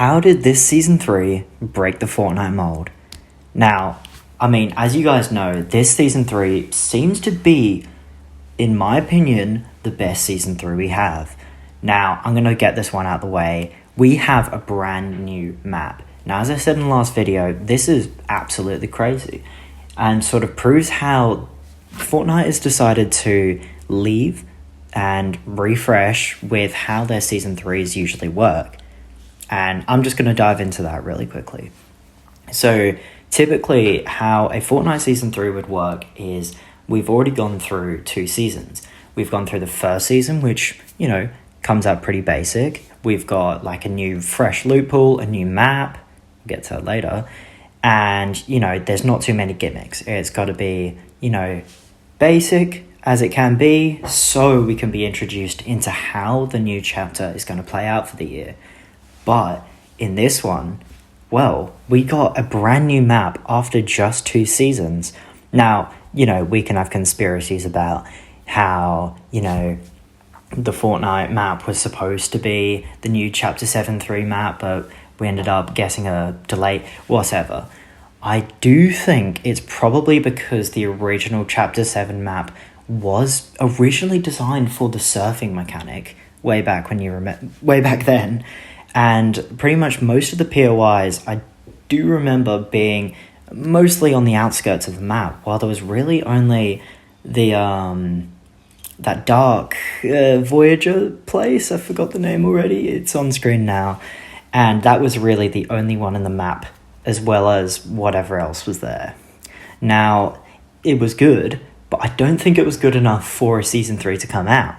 how did this Season 3 break the Fortnite mold? Now, I mean, as you guys know, this Season 3 seems to be, in my opinion, the best Season 3 we have. Now, I'm going to get this one out of the way. We have a brand new map. Now, as I said in the last video, this is absolutely crazy and sort of proves how Fortnite has decided to leave and refresh with how their Season 3s usually work. And I'm just going to dive into that really quickly. So typically how a Fortnite Season 3 would work is we've already gone through 2 seasons. We've gone through the first season, which, you know, comes out pretty basic. We've got like a new fresh loot pool, a new map, we'll get to that later. And, you know, there's not too many gimmicks. It's got to be, you know, basic as it can be, so we can be introduced into how the new chapter is going to play out for the year. But in this one, well, we got a brand new map after just 2 seasons. Now, you know, we can have conspiracies about how, you know, the Fortnite map was supposed to be the new Chapter 7.3 map, but we ended up getting a delay, whatever. I do think it's probably because the original Chapter 7 map was originally designed for the surfing mechanic way back then. And pretty much most of the POIs I do remember being mostly on the outskirts of the map, while there was really only the that dark Voyager place. I forgot the name already. It's on screen now. And that was really the only one in the map, as well as whatever else was there. Now, it was good, but I don't think it was good enough for a Season 3 to come out.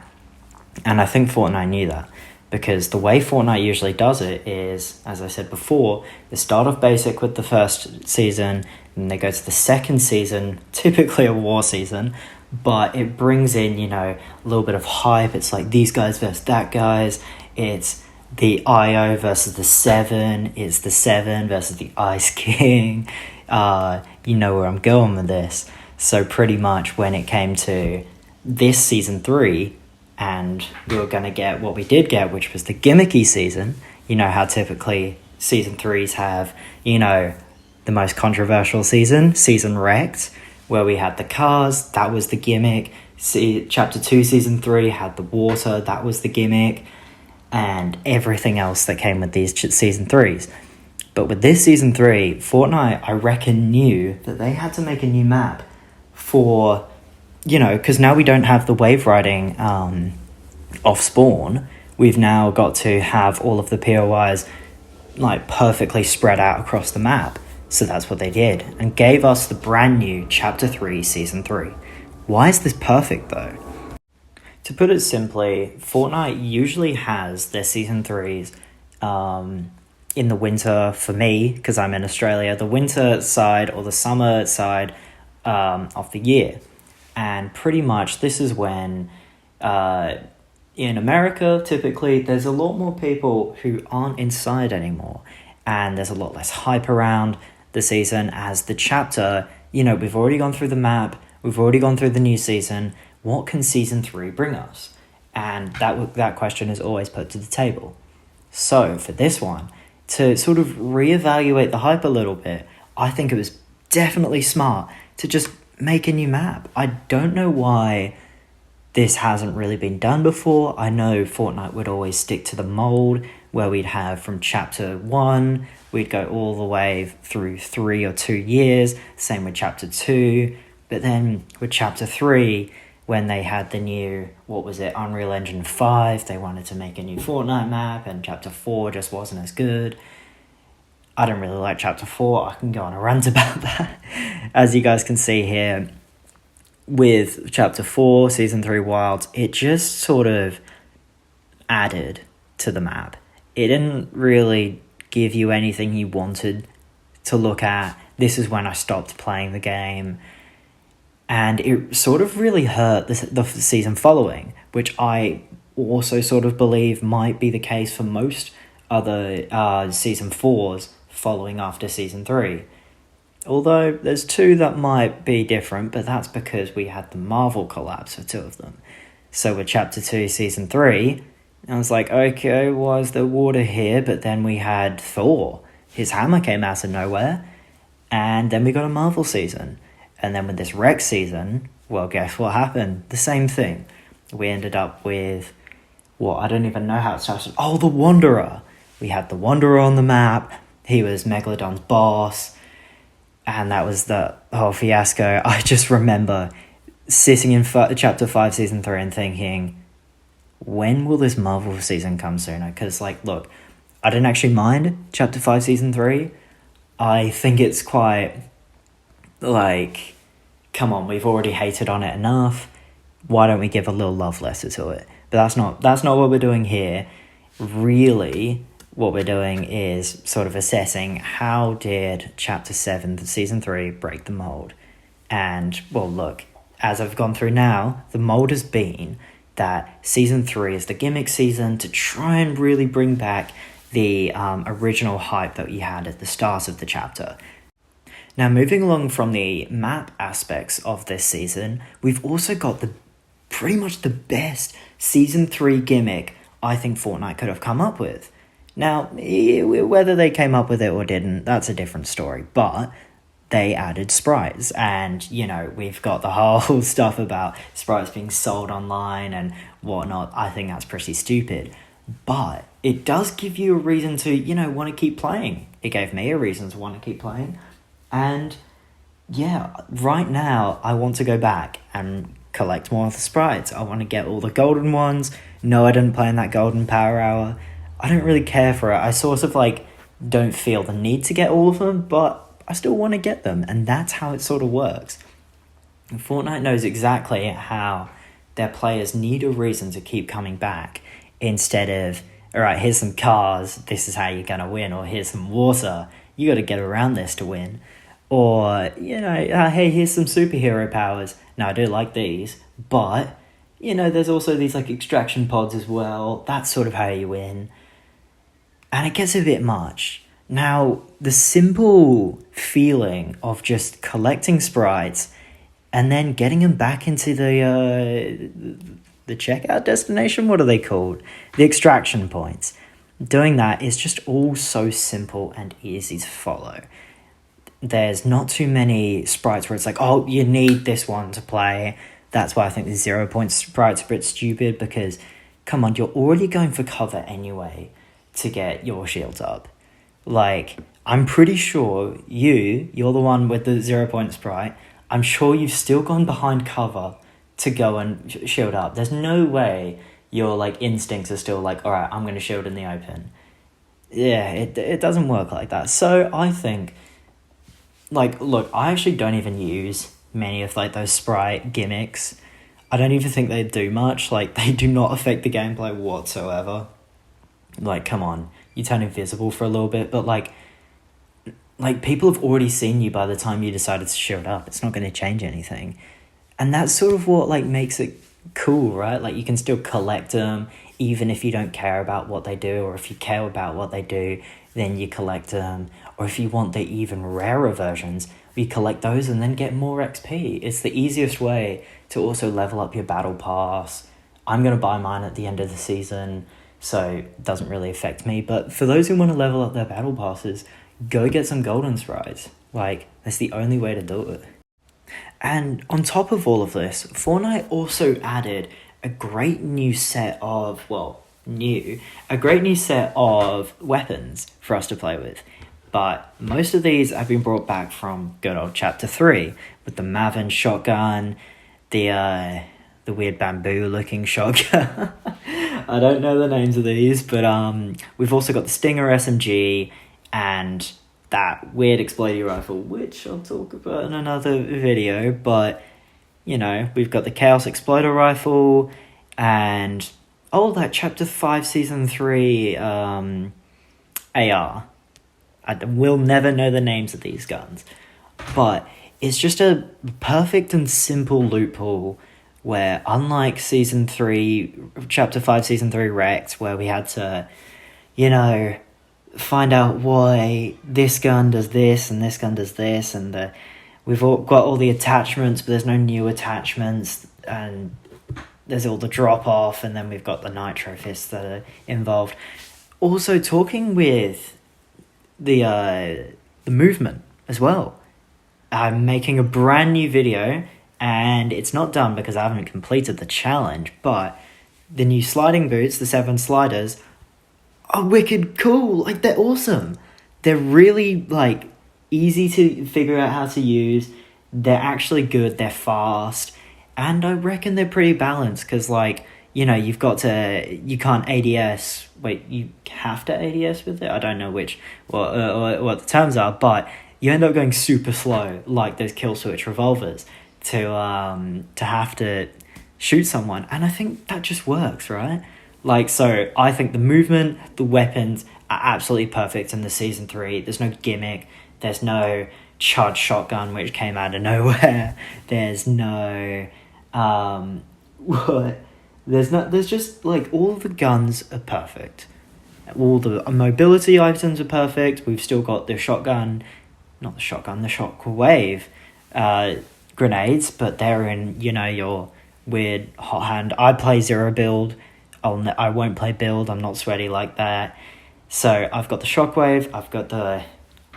And I think Fortnite knew that, because the way Fortnite usually does it is, as I said before, they start off basic with the first season, and they go to the second season, typically a war season, but it brings in, you know, a little bit of hype. It's like these guys versus that guys. It's the IO versus the Seven. It's the Seven versus the Ice King. You know where I'm going with this. So pretty much when it came to this Season 3, and we were going to get what we did get, which was the gimmicky season. You know how typically Season 3s have, you know, the most controversial season wrecked, where we had the cars, that was the gimmick. Chapter 2 Season 3 had the water, that was the gimmick, and everything else that came with these Season 3s. But with this Season 3, Fortnite, I reckon, knew that they had to make a new map for, you know, because now we don't have the wave riding off spawn. We've now got to have all of the POIs like perfectly spread out across the map. So that's what they did, and gave us the brand new Chapter 3 Season 3. Why is this perfect though? To put it simply, Fortnite usually has their Season 3s in the winter, for me, because I'm in Australia, the winter side or the summer side of the year. And pretty much this is when, in America, typically, there's a lot more people who aren't inside anymore. And there's a lot less hype around the season, as the chapter, you know, we've already gone through the map, we've already gone through the new season. What can Season 3 bring us? And that question is always put to the table. So for this one, to sort of reevaluate the hype a little bit, I think it was definitely smart to just make a new map. I don't know why this hasn't really been done before. I know Fortnite would always stick to the mold where we'd have from Chapter 1, we'd go all the way through 3 or 2 years, same with Chapter 2, but then with Chapter 3, when they had the new, Unreal Engine 5, they wanted to make a new Fortnite map, and Chapter 4 just wasn't as good. I don't really like Chapter 4, I can go on a rant about that. As you guys can see here, with Chapter 4, Season 3 Wilds, it just sort of added to the map. It didn't really give you anything you wanted to look at. This is when I stopped playing the game. And it sort of really hurt the season following, which I also sort of believe might be the case for most other Season 4s following after Season 3. Although there's 2 that might be different, but that's because we had the Marvel collabs for 2 of them. So with Chapter 2 Season 3, I was like, okay, why is there water here? But then we had Thor. His hammer came out of nowhere. And then we got a Marvel season. And then with this Rex season, well, guess what happened? The same thing. We ended up with, well, I don't even know how it started. Oh, the Wanderer. We had the Wanderer on the map. He was Megalodon's boss. And that was the whole fiasco. I just remember sitting in Chapter 5, Season 3 and thinking, when will this Marvel season come sooner? Because, like, look, I didn't actually mind Chapter 5, Season 3. I think it's quite, like, come on, we've already hated on it enough. Why don't we give a little love letter to it? But that's not what we're doing here. Really, what we're doing is sort of assessing how did Chapter 7, Season 3 break the mold. And, well, look, as I've gone through now, the mold has been that Season 3 is the gimmick season to try and really bring back the original hype that we had at the start of the chapter. Now, moving along from the map aspects of this season, we've also got pretty much the best Season 3 gimmick I think Fortnite could have come up with. Now, whether they came up with it or didn't, that's a different story, but they added sprites, and, you know, we've got the whole stuff about sprites being sold online and whatnot. I think that's pretty stupid, but it does give you a reason to, you know, want to keep playing. It gave me a reason to want to keep playing, and yeah, right now I want to go back and collect more of the sprites. I want to get all the golden ones. No, I didn't play in that golden power hour. I don't really care for it. I sort of, like, don't feel the need to get all of them, but I still want to get them, and that's how it sort of works. And Fortnite knows exactly how their players need a reason to keep coming back, instead of, all right, here's some cars, this is how you're going to win, or here's some water, you got to get around this to win. Or, you know, hey, here's some superhero powers. Now, I do like these, but, you know, there's also these, like, extraction pods as well. That's sort of how you win. And it gets a bit much. Now, the simple feeling of just collecting sprites and then getting them back into the checkout destination, what are they called? The extraction points. Doing that is just all so simple and easy to follow. There's not too many sprites where it's like, oh, you need this one to play. That's why I think the 0 point sprites are a bit stupid, because, come on, you're already going for cover anyway to get your shields up. Like, I'm pretty sure you're the one with the 0 point sprite. I'm sure you've still gone behind cover to go and shield up. There's no way your, like, instincts are still like, all right, I'm going to shield in the open. Yeah, it doesn't work like that. So I think, like, look, I actually don't even use many of, like, those sprite gimmicks. I don't even think they do much. Like, they do not affect the gameplay whatsoever. Like, come on, you turn invisible for a little bit, but, like, people have already seen you by the time you decided to shield up. It's not going to change anything. And that's sort of what, like, makes it cool, right? Like, you can still collect them, even if you don't care about what they do, or if you care about what they do, then you collect them. Or if you want the even rarer versions, you collect those and then get more XP. It's the easiest way to also level up your battle pass. I'm going to buy mine at the end of the season, so it doesn't really affect me. But for those who want to level up their battle passes, go get some golden sprites. Like, that's the only way to do it. And on top of all of this, Fortnite also added a great new set of, weapons for us to play with. But most of these have been brought back from good old Chapter 3, with the Maven shotgun, the weird bamboo-looking shotgun. I don't know the names of these, but we've also got the Stinger SMG and that weird explodey rifle, which I'll talk about in another video. But, you know, we've got the Chaos Exploder rifle and that Chapter 5 Season 3 AR. I will never know the names of these guns, but it's just a perfect and simple loophole where, unlike Chapter 5 Season 3 Wrecked, where we had to, you know, find out why this gun does this and this gun does this, and we've got all the attachments, but there's no new attachments, and there's all the drop off, and then we've got the nitro fists that are involved. Also, talking with the movement as well. I'm making a brand new video, and it's not done because I haven't completed the challenge, but the new sliding boots, the 7 sliders, are wicked cool. Like, they're awesome. They're really, like, easy to figure out how to use. They're actually good. They're fast. And I reckon they're pretty balanced because, like, you know, you can't ADS. Wait, you have to ADS with it? I don't know what the terms are, but you end up going super slow, like those kill switch revolvers, to have to shoot someone. And I think that just works, right? Like, so I think the movement, the weapons are absolutely perfect in the Season 3. There's no gimmick. There's no charged shotgun, which came out of nowhere. There's no... There's just, like, all the guns are perfect. All the mobility items are perfect. We've still got the shotgun... Not the shotgun, the shockwave grenades, but they're in, you know, your weird hot hand. I play zero build. I won't play build. I'm not sweaty like that. So I've got the shockwave. I've got the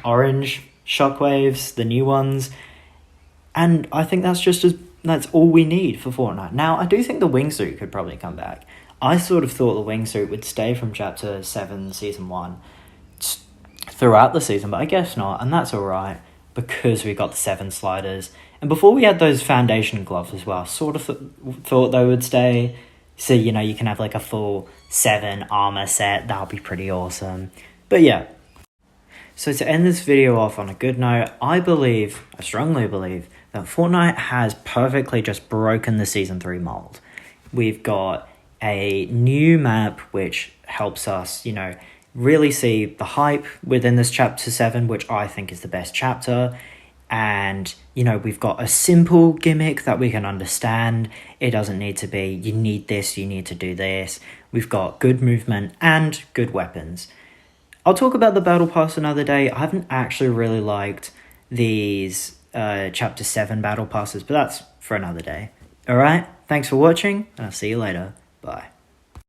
orange shockwaves, the new ones. And I think that's all we need for Fortnite. Now, I do think the wingsuit could probably come back. I sort of thought the wingsuit would stay from Chapter 7, Season 1 throughout the season, but I guess not, and that's alright, because we got the 7 sliders. And before we had those foundation gloves as well, sort of thought they would stay. So, you know, you can have like a full 7 armor set. That would be pretty awesome. But yeah. So to end this video off on a good note, I strongly believe, that Fortnite has perfectly just broken the Season 3 mold. We've got a new map which helps us, you know, really see the hype within this Chapter 7, which I think is the best chapter. And, you know, we've got a simple gimmick that we can understand. It doesn't need to be, you need this, you need to do this. We've got good movement and good weapons. I'll talk about the Battle Pass another day. I haven't actually really liked these Chapter 7 Battle Passes, but that's for another day. Alright, thanks for watching, and I'll see you later. Bye.